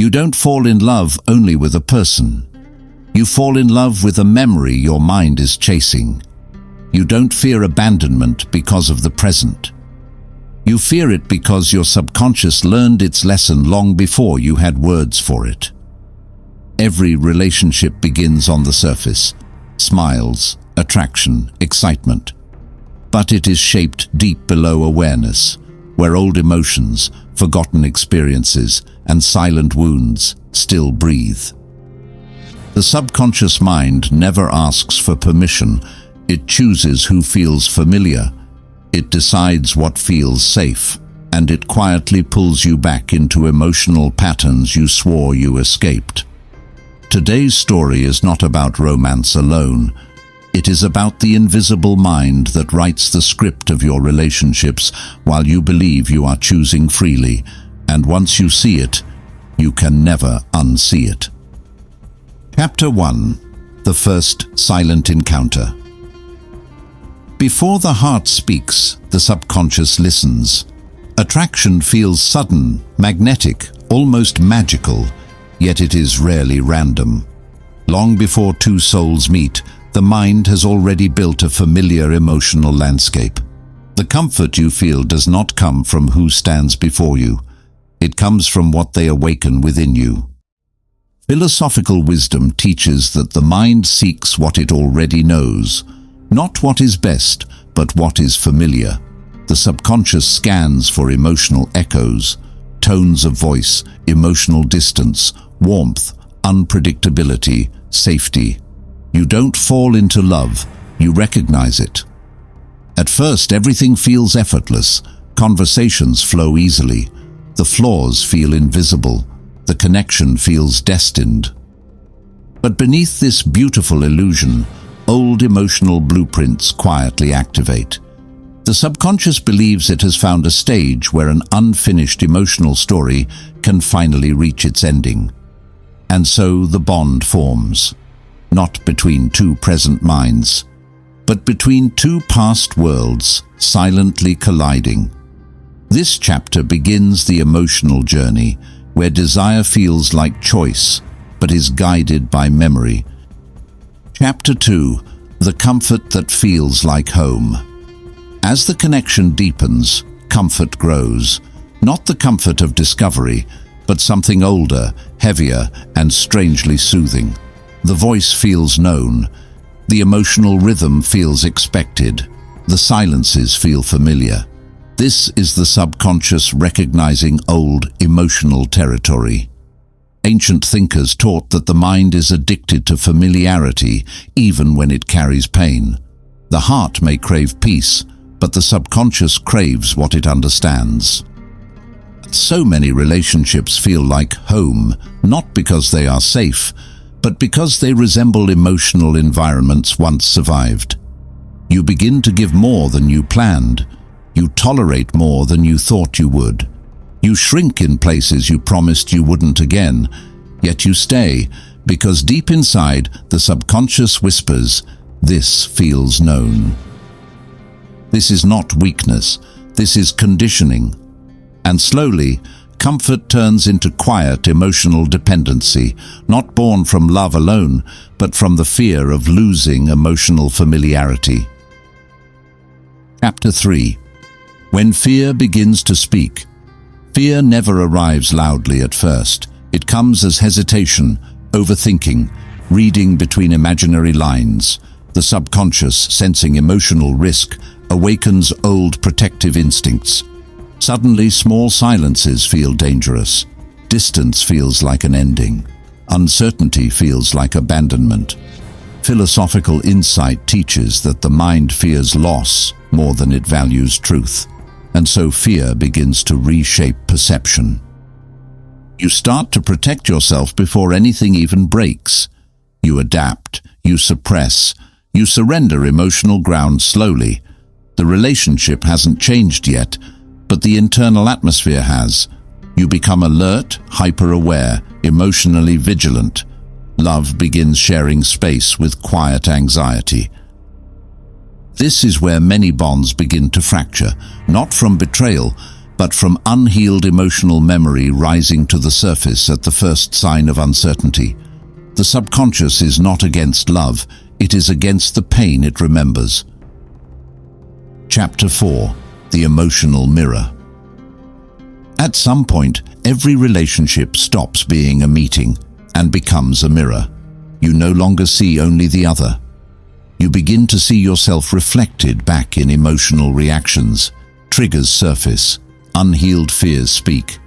You don't fall in love only with a person. You fall in love with a memory your mind is chasing. You don't fear abandonment because of the present. You fear it because your subconscious learned its lesson long before you had words for it. Every relationship begins on the surface: smiles, attraction, excitement. But it is shaped deep below awareness, where old emotions, forgotten experiences, and silent wounds still breathe. The subconscious mind never asks for permission. It chooses who feels familiar. It decides what feels safe, and it quietly pulls you back into emotional patterns you swore you escaped. Today's story is not about romance alone. It is about the invisible mind that writes the script of your relationships while you believe you are choosing freely, and once you see it, you can never unsee it. Chapter 1. The First Silent Encounter. Before the heart speaks, the subconscious listens. Attraction feels sudden, magnetic, almost magical, yet it is rarely random. Long before two souls meet, the mind has already built a familiar emotional landscape. The comfort you feel does not come from who stands before you. It comes from what they awaken within you. Philosophical wisdom teaches that the mind seeks what it already knows, not what is best, but what is familiar. The subconscious scans for emotional echoes, tones of voice, emotional distance, warmth, unpredictability, safety. You don't fall into love, you recognize it. At first, everything feels effortless. Conversations flow easily. The flaws feel invisible. The connection feels destined. But beneath this beautiful illusion, old emotional blueprints quietly activate. The subconscious believes it has found a stage where an unfinished emotional story can finally reach its ending. And so the bond forms, not between two present minds, but between two past worlds silently colliding. This chapter begins the emotional journey, where desire feels like choice, but is guided by memory. Chapter 2. The Comfort That Feels Like Home. As the connection deepens, comfort grows. Not the comfort of discovery, but something older, heavier, and strangely soothing. The voice feels known. The emotional rhythm feels expected. The silences feel familiar. This is the subconscious recognizing old emotional territory. Ancient thinkers taught that the mind is addicted to familiarity even when it carries pain. The heart may crave peace, but the subconscious craves what it understands. So many relationships feel like home, not because they are safe, but because they resemble emotional environments once survived. You begin to give more than you planned. You tolerate more than you thought you would. You shrink in places you promised you wouldn't again, yet you stay, because deep inside, the subconscious whispers, "This feels known." This is not weakness, this is conditioning. And slowly, comfort turns into quiet emotional dependency, not born from love alone, but from the fear of losing emotional familiarity. Chapter 3. When fear begins to speak. Fear never arrives loudly at first. It comes as hesitation, overthinking, reading between imaginary lines. The subconscious, sensing emotional risk, awakens old protective instincts. Suddenly, small silences feel dangerous. Distance feels like an ending. Uncertainty feels like abandonment. Philosophical insight teaches that the mind fears loss more than it values truth. And so fear begins to reshape perception. You start to protect yourself before anything even breaks. You adapt, you suppress, you surrender emotional ground slowly. The relationship hasn't changed yet, but the internal atmosphere has. You become alert, hyper-aware, emotionally vigilant. Love begins sharing space with quiet anxiety. This is where many bonds begin to fracture, not from betrayal, but from unhealed emotional memory rising to the surface at the first sign of uncertainty. The subconscious is not against love, it is against the pain it remembers. Chapter 4. The Emotional Mirror. At some point, every relationship stops being a meeting and becomes a mirror. You no longer see only the other. You begin to see yourself reflected back in emotional reactions. Triggers surface. Unhealed fears speak.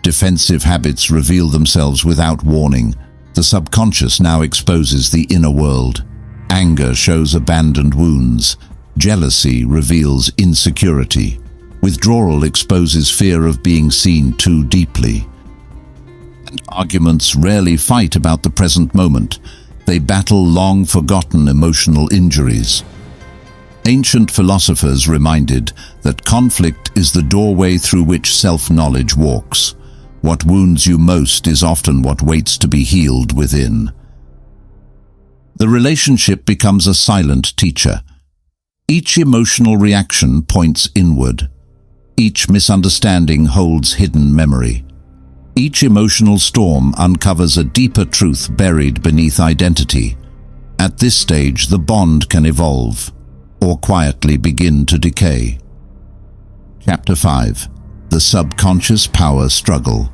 Defensive habits reveal themselves without warning. The subconscious now exposes the inner world. Anger shows abandoned wounds. Jealousy reveals insecurity. Withdrawal exposes fear of being seen too deeply. And arguments rarely fight about the present moment. They battle long-forgotten emotional injuries. Ancient philosophers reminded that conflict is the doorway through which self-knowledge walks. What wounds you most is often what waits to be healed within. The relationship becomes a silent teacher. Each emotional reaction points inward. Each misunderstanding holds hidden memory. Each emotional storm uncovers a deeper truth buried beneath identity. At this stage, the bond can evolve, or quietly begin to decay. Chapter 5. The Subconscious Power Struggle.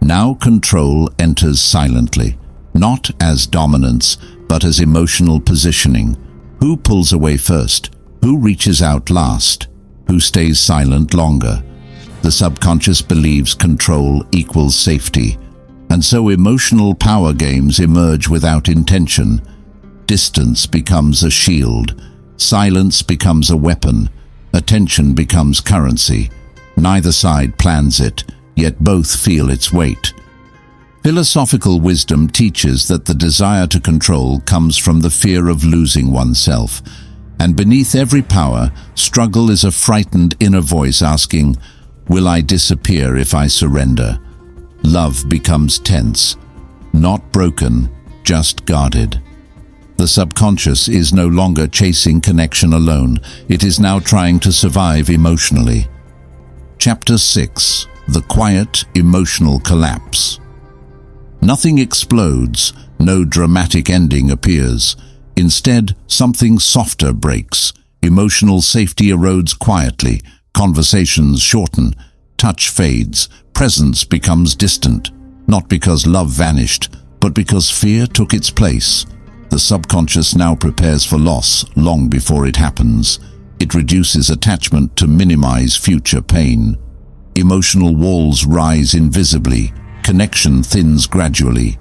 Now control enters silently, not as dominance, but as emotional positioning. Who pulls away first? Who reaches out last? Who stays silent longer? The subconscious believes control equals safety, and so emotional power games emerge without intention. Distance becomes a shield. Silence becomes a weapon. Attention becomes currency. Neither side plans it, yet both feel its weight. Philosophical wisdom teaches that the desire to control comes from the fear of losing oneself, and beneath every power, struggle is a frightened inner voice asking, "Will I disappear if I surrender?" Love becomes tense, not broken, just guarded. The subconscious is no longer chasing connection alone. It is now trying to survive emotionally. Chapter 6. The Quiet Emotional Collapse. Nothing explodes, no dramatic ending appears. Instead, something softer breaks. Emotional safety erodes quietly. Conversations shorten. Touch fades. Presence becomes distant. Not because love vanished, but because fear took its place. The subconscious now prepares for loss long before it happens. It reduces attachment to minimize future pain. Emotional walls rise invisibly. Connection thins gradually.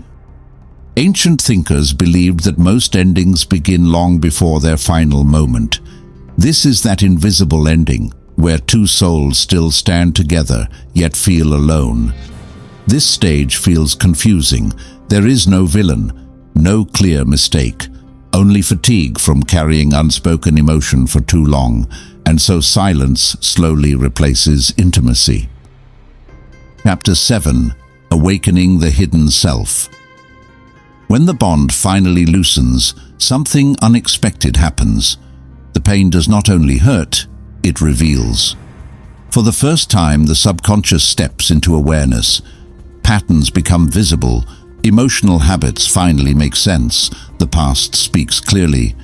Ancient thinkers believed that most endings begin long before their final moment. This is that invisible ending, where two souls still stand together, yet feel alone. This stage feels confusing. There is no villain, no clear mistake, only fatigue from carrying unspoken emotion for too long, and so silence slowly replaces intimacy. Chapter 7. Awakening the Hidden Self. When the bond finally loosens, something unexpected happens. The pain does not only hurt, it reveals. For the first time, the subconscious steps into awareness. Patterns become visible. Emotional habits finally make sense. The past speaks clearly.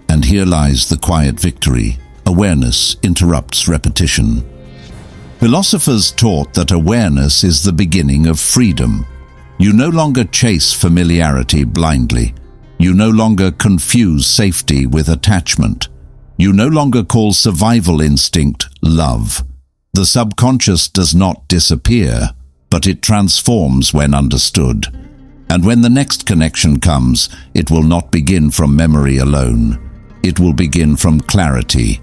And here lies the quiet victory. Awareness interrupts repetition. Philosophers taught that awareness is the beginning of freedom. You no longer chase familiarity blindly. You no longer confuse safety with attachment. You no longer call survival instinct love. The subconscious does not disappear, but it transforms when understood. And when the next connection comes, it will not begin from memory alone. It will begin from clarity,